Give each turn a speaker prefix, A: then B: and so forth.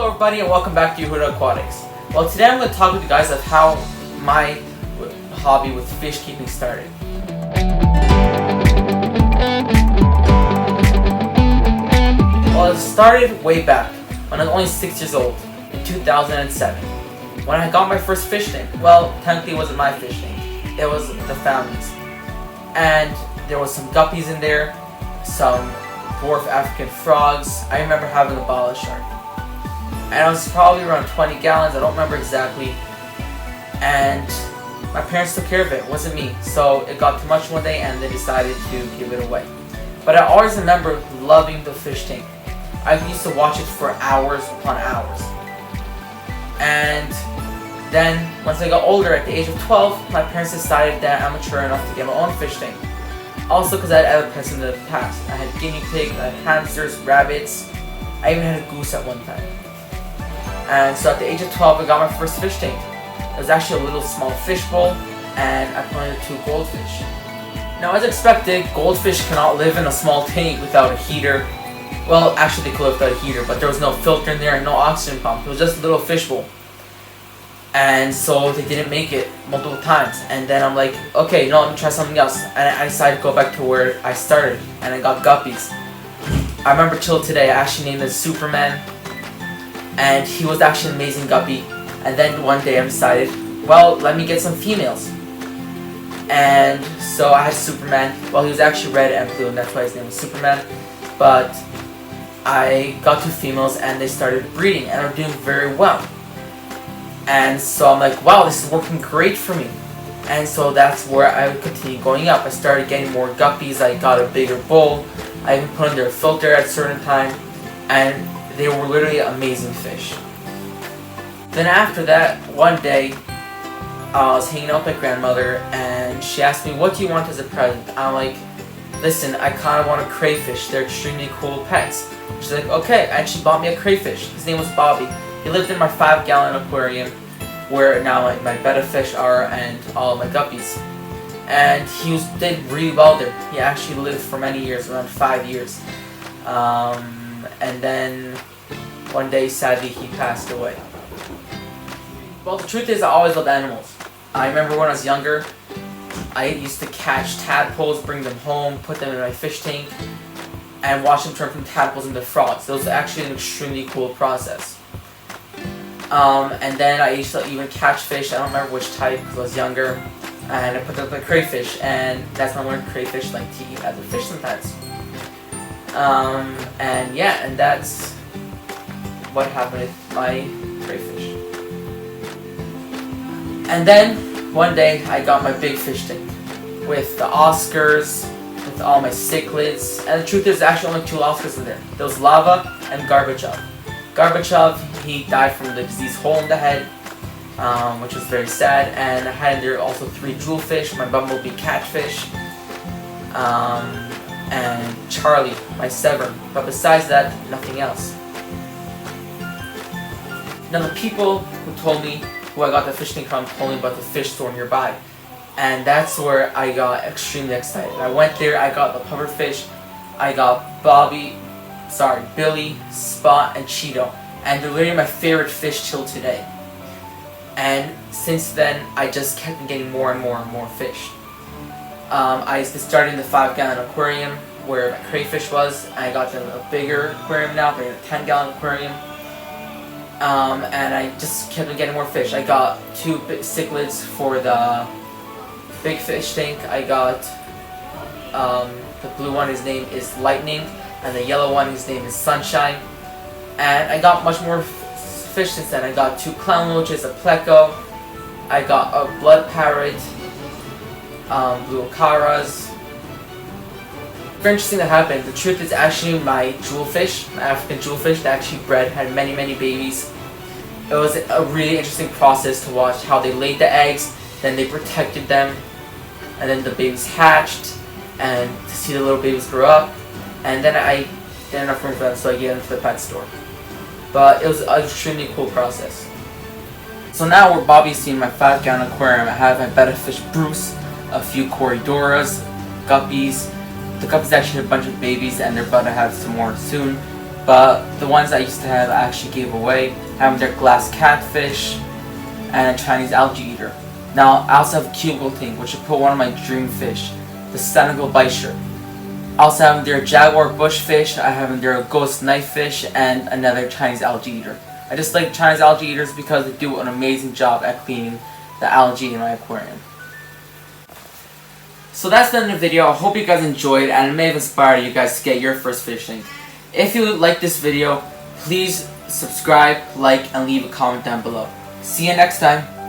A: Hello everybody and welcome back to Yehuda Aquatics. Well, today I'm going to talk with you guys of how my hobby with fish keeping started. Well, it started way back when I was only 6 years old in 2007 when I got my first fish tank. Well, technically it wasn't my fish tank, it was the family's. And there was some guppies in there, some dwarf African frogs. I remember having a bala shark. And it was probably around 20 gallons, I don't remember exactly. And my parents took care of it wasn't me. So it got too much one day and they decided to give it away. But I always remember loving the fish tank. I used to watch it for hours upon hours. And then, once I got older, at the age of 12, my parents decided that I'm mature enough to get my own fish tank. Also because I had other pets in the past. I had guinea pigs, I had hamsters, rabbits. I even had a goose at one time. And so at the age of 12, I got my first fish tank. It was actually a little small fish bowl, and I planted 2 goldfish. Now, as expected, goldfish cannot live in a small tank without a heater. Well, actually they could live without a heater, but there was no filter in there and no oxygen pump. It was just a little fish bowl. And so they didn't make it multiple times. And then I'm like, okay, no, let me try something else. And I decided to go back to where I started, and I got guppies. I remember till today, I actually named it Superman. And he was actually an amazing guppy. And then one day I decided, well, let me get some females. And so I had Superman. Well, he was actually red and blue, and that's why his name was Superman. But I got 2 females, and they started breeding, and are doing very well. And so I'm like, wow, this is working great for me. And so that's where I continued going up. I started getting more guppies. I got a bigger bowl. I even put in their filter at a certain time. And they were literally amazing fish. Then after that, one day, I was hanging out with my grandmother, and she asked me, what do you want as a present? I'm like, listen, I kind of want a crayfish. They're extremely cool pets. She's like, okay, and she bought me a crayfish. His name was Bobby. He lived in my 5-gallon aquarium, where now my betta fish are and all my guppies. And he did really well there. He actually lived for many years, around 5 years. And then one day, sadly, he passed away. Well, the truth is, I always loved animals. I remember when I was younger, I used to catch tadpoles, bring them home, put them in my fish tank, and watch them turn from tadpoles into frogs. It was actually an extremely cool process. And then I used to even catch fish. I don't remember which type because I was younger. And I put them in crayfish, and that's when I learned crayfish like to eat other fish sometimes. And yeah, and that's what happened with my crayfish. And then one day I got my big fish tank with the Oscars, with all my cichlids. And the truth is, actually only 2 Oscars in there. There was Lava and Gorbachev. Gorbachev, he died from the disease hole in the head, which was very sad. And I had in there also 3 jewelfish, my bumblebee catfish, and Charlie, my Severn. But besides that, nothing else. Now the people who told me, who I got the fish tank from, told me about the fish store nearby. And that's where I got extremely excited. I went there, I got the pufferfish, I got Billy, Spot, and Cheeto. And they're literally my favorite fish till today. And since then, I just kept getting more and more and more fish. I started in the 5-gallon aquarium where my crayfish was. I got them a bigger aquarium now, they're in a 10-gallon aquarium. And I just kept on getting more fish. I got 2 big cichlids for the big fish tank. I got the blue one, his name is Lightning, and the yellow one, his name is Sunshine. And I got much more fish since then. I got 2 clown loaches, a pleco, I got a blood parrot, blue ocaras. Very interesting that happened. The truth is, actually my jewelfish, my African jewelfish that actually bred, had many babies. It was a really interesting process to watch how they laid the eggs, then they protected them, and then the babies hatched, and to see the little babies grow up. And then I didn't enough room for them, so I gave them to the pet store. But it was an extremely cool process. So now where Bobby's seen my 5-gallon aquarium, I have my betta fish Bruce, a few Corridoras, guppies. The guppies actually have a bunch of babies, and they're about to have some more soon. but the ones I used to have I actually gave away. Having their glass catfish and a Chinese algae eater. Now I also have a cute little thing which I put one of my dream fish, the Senegal bicher. I also have their jaguar bushfish, I have their ghost knife fish, and another Chinese algae eater. I just like Chinese algae eaters because they do an amazing job at cleaning the algae in my aquarium. So that's the end of the video. I hope you guys enjoyed and it may have inspired you guys to get your first fish tank. If you like this video, please subscribe, like, and leave a comment down below. See you next time.